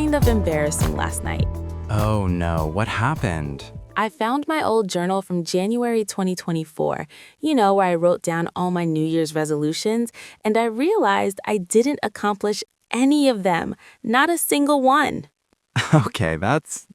kind of embarrassing last night. Oh no, what happened? I found my old journal from January 2024, where I wrote down all my New Year's resolutions, and I realized I didn't accomplish any of them, not a single one. Okay, that's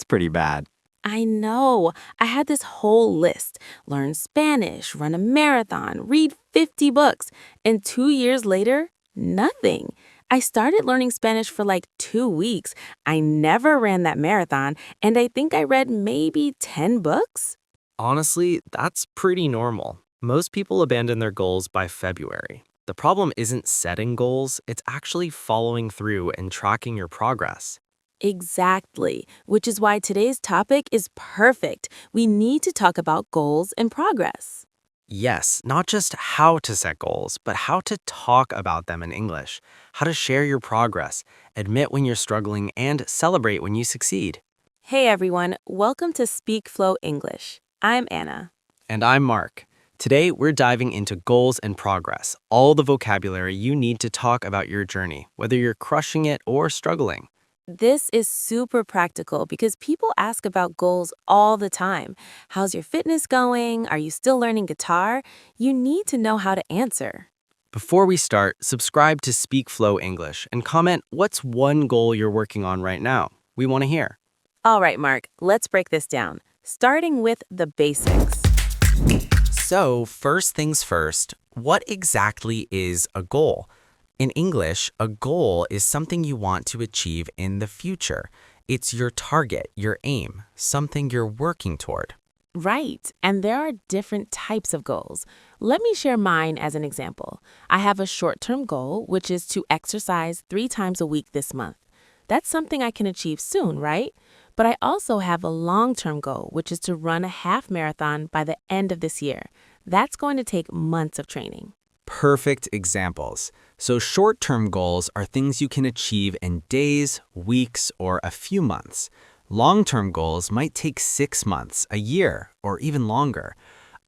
pretty bad. I know. I had this whole list: learn Spanish, run a marathon, read 50 books, and 2 years later, nothing. I started learning Spanish for like 2 weeks. I never ran that marathon, and I think I read maybe 10 books. Honestly, that's pretty normal. Most people abandon their goals by February. The problem isn't setting goals, it's actually following through and tracking your progress. Exactly, which is why today's topic is perfect. We need to talk about goals and progress. Yes, not just how to set goals, but how to talk about them in English, how to share your progress, admit when you're struggling, and celebrate when you succeed. Hey everyone, welcome to SpeakFlow English. I'm Anna. And I'm Mark. Today, we're diving into goals and progress, all the vocabulary you need to talk about your journey, whether you're crushing it or struggling. This is super practical because people ask about goals all the time. How's your fitness going? Are you still learning guitar? You need to know how to answer. Before we start, subscribe to SpeakFlow English and comment what's one goal you're working on right now. We want to hear. All right, Mark, let's break this down, starting with the basics. So, first things first, what exactly is a goal? In English, a goal is something you want to achieve in the future. It's your target, your aim, something you're working toward. Right, and there are different types of goals. Let me share mine as an example. I have a short-term goal, which is to exercise 3 times a week this month. That's something I can achieve soon, right? But I also have a long-term goal, which is to run a half marathon by the end of this year. That's going to take months of training. Perfect examples. So short-term goals are things you can achieve in days, weeks, or a few months. Long-term goals might take 6 months, a year, or even longer.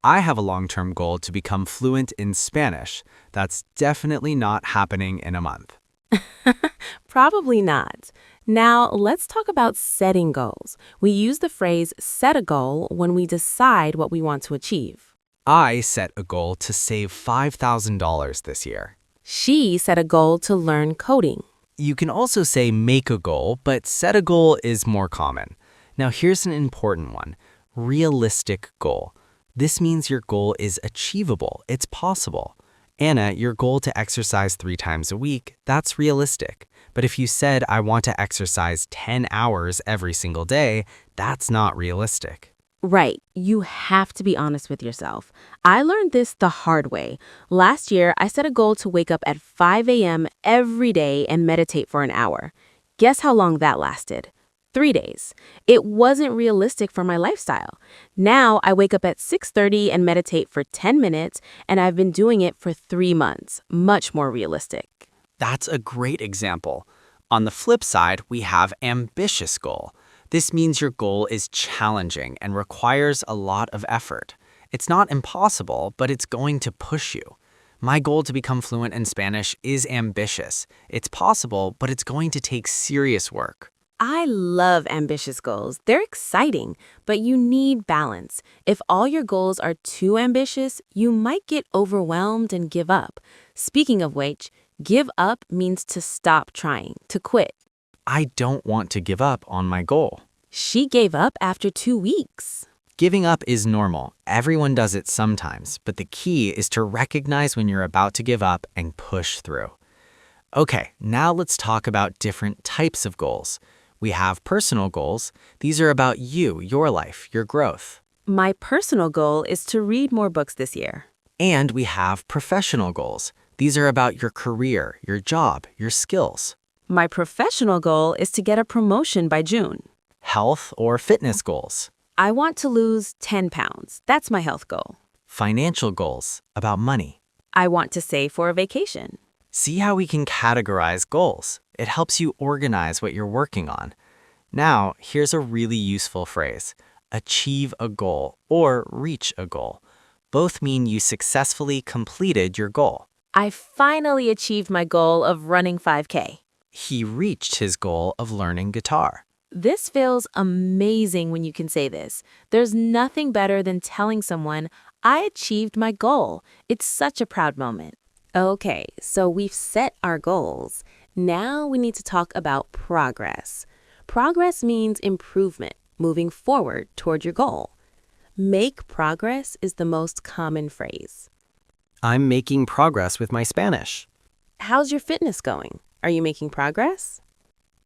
I have a long-term goal to become fluent in Spanish. That's definitely not happening in a month. Probably not. Now, let's talk about setting goals. We use the phrase set a goal when we decide what we want to achieve. I set a goal to save $5,000 this year. She set a goal to learn coding. You can also say make a goal, but set a goal is more common. Now here's an important one, realistic goal. This means your goal is achievable, it's possible. Anna, your goal to exercise 3 times a week, that's realistic. But if you said, I want to exercise 10 hours every single day, that's not realistic. Right. You have to be honest with yourself. I learned this the hard way. Last year, I set a goal to wake up at 5 a.m. every day and meditate for an hour. Guess how long that lasted? 3 days. It wasn't realistic for my lifestyle. Now, I wake up at 6:30 and meditate for 10 minutes, and I've been doing it for 3 months. Much more realistic. That's a great example. On the flip side, we have ambitious goal. This means your goal is challenging and requires a lot of effort. It's not impossible, but it's going to push you. My goal to become fluent in Spanish is ambitious. It's possible, but it's going to take serious work. I love ambitious goals. They're exciting, but you need balance. If all your goals are too ambitious, you might get overwhelmed and give up. Speaking of which, give up means to stop trying, to quit. I don't want to give up on my goal. She gave up after 2 weeks. Giving up is normal. Everyone does it sometimes, but the key is to recognize when you're about to give up and push through. Okay, now let's talk about different types of goals. We have personal goals. These are about you, your life, your growth. My personal goal is to read more books this year. And we have professional goals. These are about your career, your job, your skills. My professional goal is to get a promotion by June. Health or fitness goals. I want to lose 10 pounds. That's my health goal. Financial goals, about money. I want to save for a vacation. See how we can categorize goals. It helps you organize what you're working on. Now, here's a really useful phrase. Achieve a goal or reach a goal. Both mean you successfully completed your goal. I finally achieved my goal of running 5K. He reached his goal of learning guitar. This feels amazing when you can say this. There's nothing better than telling someone, I achieved my goal. It's such a proud moment. Okay, so we've set our goals. Now we need to talk about progress. Progress means improvement, moving forward toward your goal. Make progress is the most common phrase. I'm making progress with my Spanish. How's your fitness going? Are you making progress?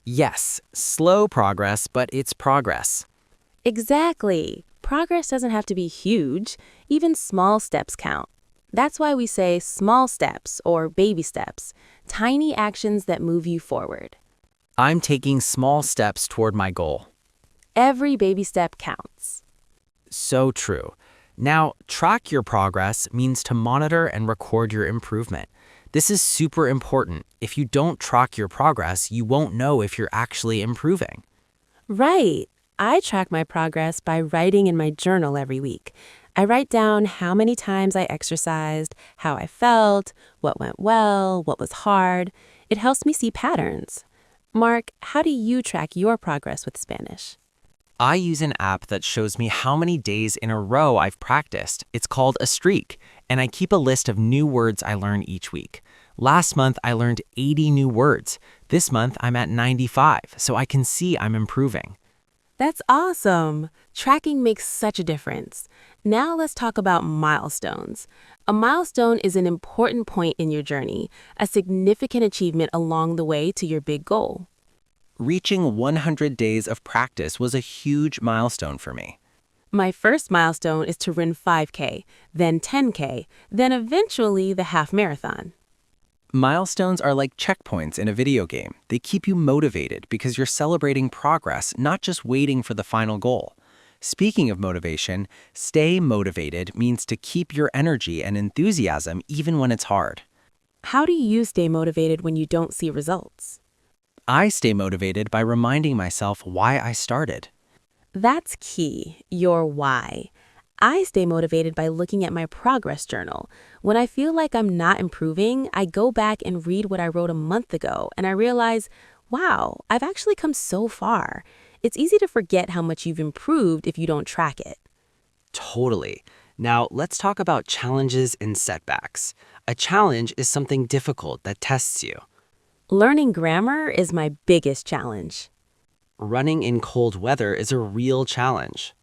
Yes, slow progress, but it's progress. Exactly. Progress doesn't have to be huge. Even small steps count. That's why we say small steps or baby steps, tiny actions that move you forward. I'm taking small steps toward my goal. Every baby step counts. So true. Now, track your progress means to monitor and record your improvement. This is super important. If you don't track your progress, you won't know if you're actually improving. Right. I track my progress by writing in my journal every week. I write down how many times I exercised, how I felt, what went well, what was hard. It helps me see patterns. Mark, how do you track your progress with Spanish? I use an app that shows me how many days in a row I've practiced. It's called a streak, and I keep a list of new words I learn each week. Last month, I learned 80 new words. This month, I'm at 95, so I can see I'm improving. That's awesome. Tracking makes such a difference. Now let's talk about milestones. A milestone is an important point in your journey, a significant achievement along the way to your big goal. Reaching 100 days of practice was a huge milestone for me. My first milestone is to run 5K, then 10K, then eventually the half marathon. Milestones are like checkpoints in a video game. They keep you motivated because you're celebrating progress, not just waiting for the final goal. Speaking of motivation, stay motivated means to keep your energy and enthusiasm even when it's hard. How do you stay motivated when you don't see results? I stay motivated by reminding myself why I started. That's key, your why. I stay motivated by looking at my progress journal. When I feel like I'm not improving, I go back and read what I wrote a month ago, and I realize, wow, I've actually come so far. It's easy to forget how much you've improved if you don't track it. Totally. Now, let's talk about challenges and setbacks. A challenge is something difficult that tests you. Learning grammar is my biggest challenge. Running in cold weather is a real challenge.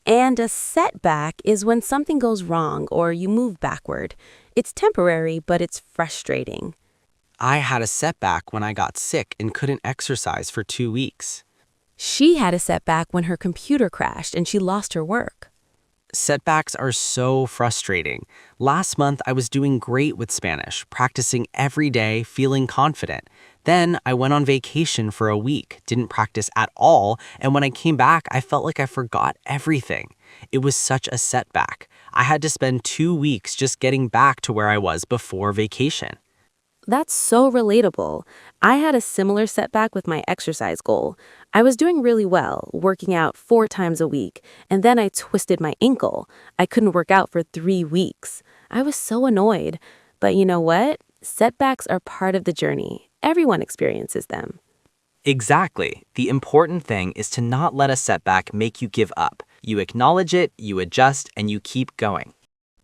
And a setback is when something goes wrong or you move backward. It's temporary, but it's frustrating. I had a setback when I got sick and couldn't exercise for 2 weeks. She had a setback when her computer crashed and she lost her work. Setbacks are so frustrating. Last month, I was doing great with Spanish, practicing every day, feeling confident. Then I went on vacation for a week, didn't practice at all, and when I came back, I felt like I forgot everything. It was such a setback. I had to spend 2 weeks just getting back to where I was before vacation. That's so relatable. I had a similar setback with my exercise goal. I was doing really well, working out 4 times a week, and then I twisted my ankle. I couldn't work out for 3 weeks. I was so annoyed. But you know what? Setbacks are part of the journey. Everyone experiences them. Exactly. The important thing is to not let a setback make you give up. You acknowledge it, you adjust, and you keep going.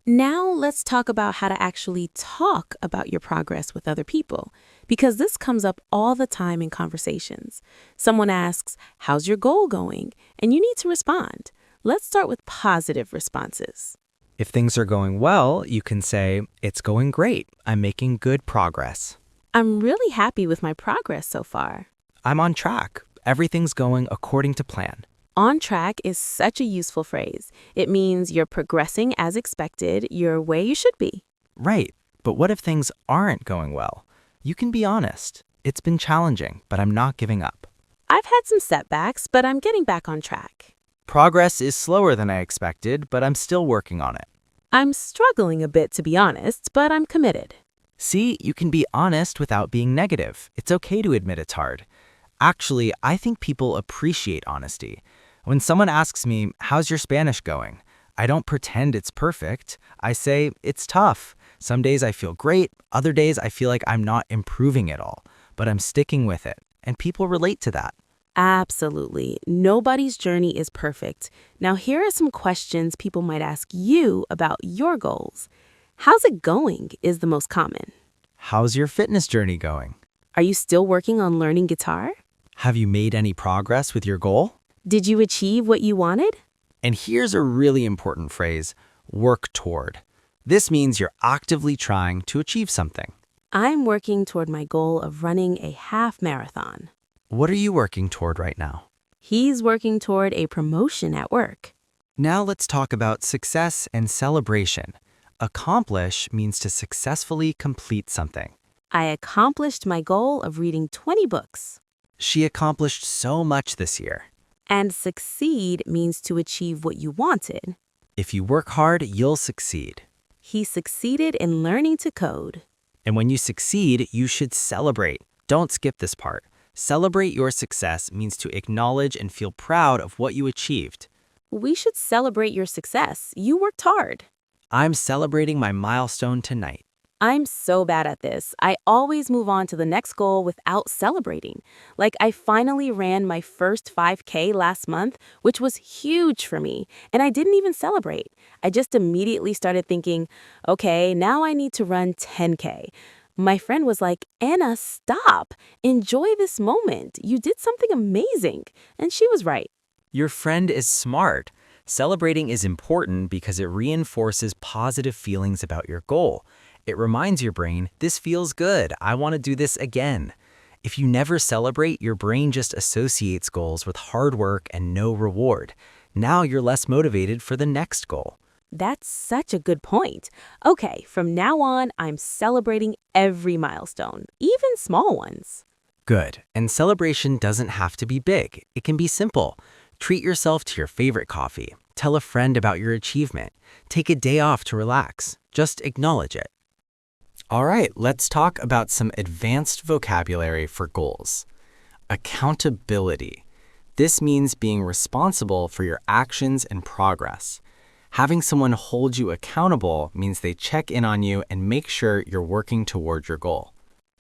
Now let's talk about how to actually talk about your progress with other people, because this comes up all the time in conversations. Someone asks, how's your goal going? And you need to respond. Let's start with positive responses. If things are going well, you can say, it's going great. I'm making good progress. I'm really happy with my progress so far. I'm on track. Everything's going according to plan. On track is such a useful phrase. It means you're progressing as expected, you're where you should be. Right, but what if things aren't going well? You can be honest. It's been challenging, but I'm not giving up. I've had some setbacks, but I'm getting back on track. Progress is slower than I expected, but I'm still working on it. I'm struggling a bit, to be honest, but I'm committed. See, you can be honest without being negative. It's okay to admit it's hard. Actually, I think people appreciate honesty. When someone asks me, how's your Spanish going? I don't pretend it's perfect. I say, it's tough. Some days I feel great. Other days I feel like I'm not improving at all. but I'm sticking with it, and people relate to that. Absolutely. Nobody's journey is perfect. Now, here are some questions people might ask you about your goals. How's it going is the most common. How's your fitness journey going? Are you still working on learning guitar? Have you made any progress with your goal? Did you achieve what you wanted? And here's a really important phrase, work toward. This means you're actively trying to achieve something. I'm working toward my goal of running a half marathon. What are you working toward right now? He's working toward a promotion at work. Now let's talk about success and celebration. Accomplish means to successfully complete something. I accomplished my goal of reading 20 books. She accomplished so much this year. And succeed means to achieve what you wanted. If you work hard, you'll succeed. He succeeded in learning to code. And when you succeed, you should celebrate. Don't skip this part. Celebrate your success means to acknowledge and feel proud of what you achieved. We should celebrate your success. You worked hard. I'm celebrating my milestone tonight. I'm so bad at this. I always move on to the next goal without celebrating. Like I finally ran my first 5K last month, which was huge for me, and I didn't even celebrate. I just immediately started thinking, okay, now I need to run 10K. My friend was like, Anna, stop. Enjoy this moment. You did something amazing. And she was right. Your friend is smart. Celebrating is important because it reinforces positive feelings about your goal. It reminds your brain, this feels good, I want to do this again. If you never celebrate, your brain just associates goals with hard work and no reward. Now you're less motivated for the next goal. That's such a good point. Okay, from now on, I'm celebrating every milestone, even small ones. Good. And celebration doesn't have to be big. It can be simple. Treat yourself to your favorite coffee. Tell a friend about your achievement. Take a day off to relax. Just acknowledge it. All right, let's talk about some advanced vocabulary for goals. Accountability. This means being responsible for your actions and progress. Having someone hold you accountable means they check in on you and make sure you're working toward your goal.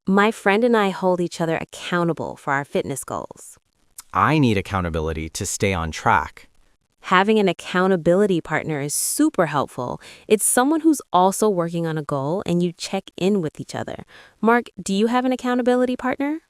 My friend and I hold each other accountable for our fitness goals. I need accountability to stay on track. Having an accountability partner is super helpful. It's someone who's also working on a goal and you check in with each other. Mark, do you have an accountability partner?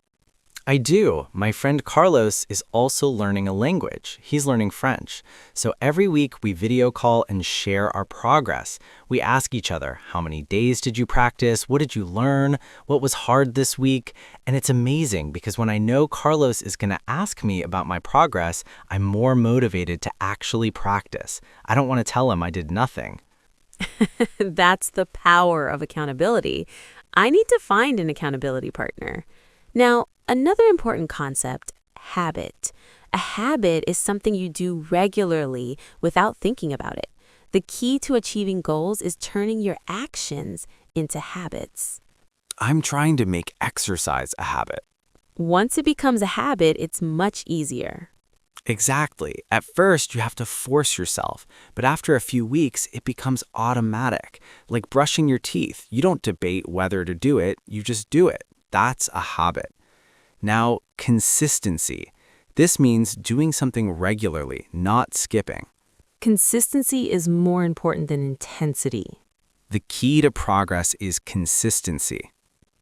I do. My friend Carlos is also learning a language. He's learning French. So every week we video call and share our progress. We ask each other, how many days did you practice? What did you learn? What was hard this week? And it's amazing because when I know Carlos is going to ask me about my progress, I'm more motivated to actually practice. I don't want to tell him I did nothing. That's the power of accountability. I need to find an accountability partner. Now, another important concept, habit. A habit is something you do regularly without thinking about it. The key to achieving goals is turning your actions into habits. I'm trying to make exercise a habit. Once it becomes a habit, it's much easier. Exactly. At first, you have to force yourself, but after a few weeks, it becomes automatic. Like brushing your teeth. You don't debate whether to do it, you just do it. That's a habit. Now, consistency. This means doing something regularly, not skipping. Consistency is more important than intensity. The key to progress is consistency.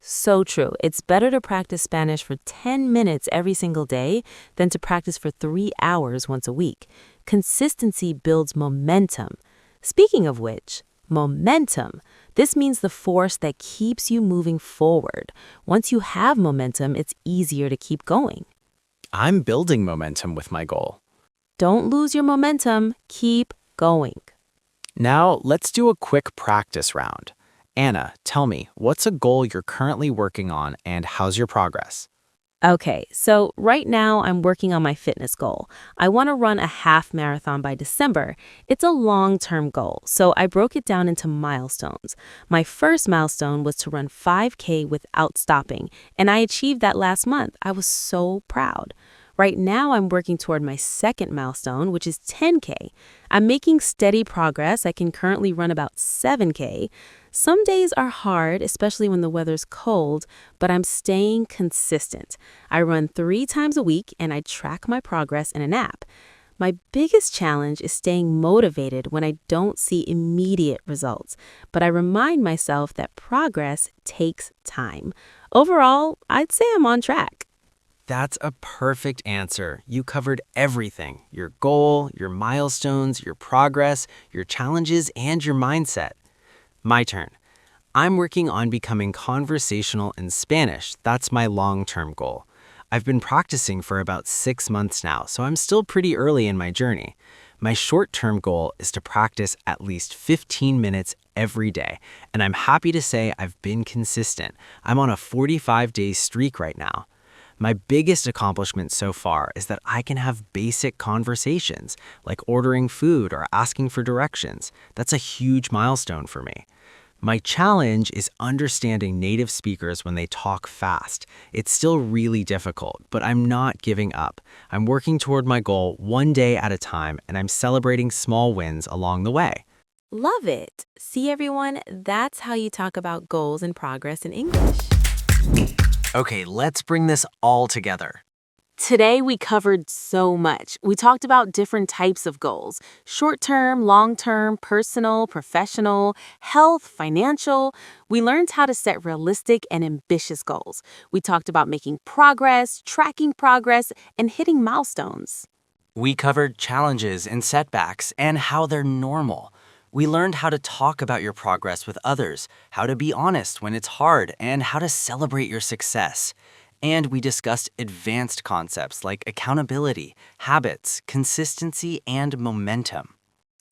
So true. It's better to practice Spanish for 10 minutes every single day than to practice for 3 hours once a week. Consistency builds momentum. Speaking of which, momentum. This means the force that keeps you moving forward. Once you have momentum, it's easier to keep going. I'm building momentum with my goal. Don't lose your momentum. Keep going. Now, let's do a quick practice round. Anna, tell me, what's a goal you're currently working on and how's your progress? Okay, so right now I'm working on my fitness goal. I want to run a half marathon by December. It's a long-term goal, so I broke it down into milestones. My first milestone was to run 5K without stopping, and I achieved that last month. I was so proud. Right now, I'm working toward my second milestone, which is 10K. I'm making steady progress. I can currently run about 7K. Some days are hard, especially when the weather's cold, but I'm staying consistent. I run 3 times a week and I track my progress in an app. My biggest challenge is staying motivated when I don't see immediate results, but I remind myself that progress takes time. Overall, I'd say I'm on track. That's a perfect answer. You covered everything: your goal, your milestones, your progress, your challenges, and your mindset. My turn. I'm working on becoming conversational in Spanish. That's my long-term goal. I've been practicing for about 6 months now, so I'm still pretty early in my journey. My short-term goal is to practice at least 15 minutes every day, and I'm happy to say I've been consistent. I'm on a 45-day streak right now. My biggest accomplishment so far is that I can have basic conversations, like ordering food or asking for directions. That's a huge milestone for me. My challenge is understanding native speakers when they talk fast. It's still really difficult, but I'm not giving up. I'm working toward my goal one day at a time, and I'm celebrating small wins along the way. Love it. See, everyone, that's how you talk about goals and progress in English. Okay, let's bring this all together. Today, we covered so much. We talked about different types of goals: short-term, long-term, personal, professional, health, financial. We learned how to set realistic and ambitious goals. We talked about making progress, tracking progress, and hitting milestones. We covered challenges and setbacks and how they're normal. We learned how to talk about your progress with others, how to be honest when it's hard, and how to celebrate your success. And we discussed advanced concepts like accountability, habits, consistency, and momentum.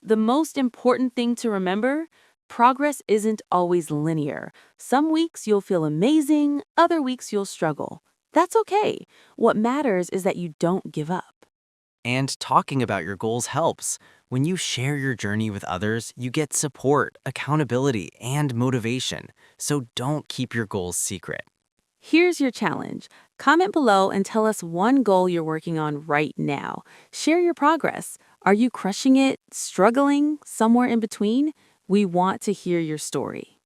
The most important thing to remember: progress isn't always linear. Some weeks you'll feel amazing, other weeks you'll struggle. That's okay. What matters is that you don't give up. And talking about your goals helps. When you share your journey with others, you get support, accountability, and motivation. So don't keep your goals secret. Here's your challenge. Comment below and tell us one goal you're working on right now. Share your progress. Are you crushing it, struggling, somewhere in between? We want to hear your story.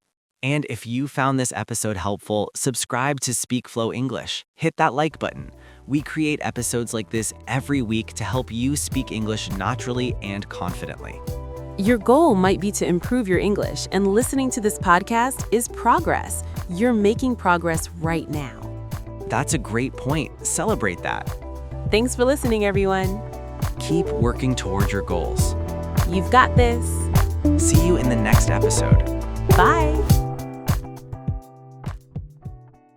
And if you found this episode helpful, subscribe to SpeakFlow English. Hit that like button. We create episodes like this every week to help you speak English naturally and confidently. Your goal might be to improve your English, and listening to this podcast is progress. You're making progress right now. That's a great point. Celebrate that. Thanks for listening, everyone. Keep working toward your goals. You've got this. See you in the next episode. Bye.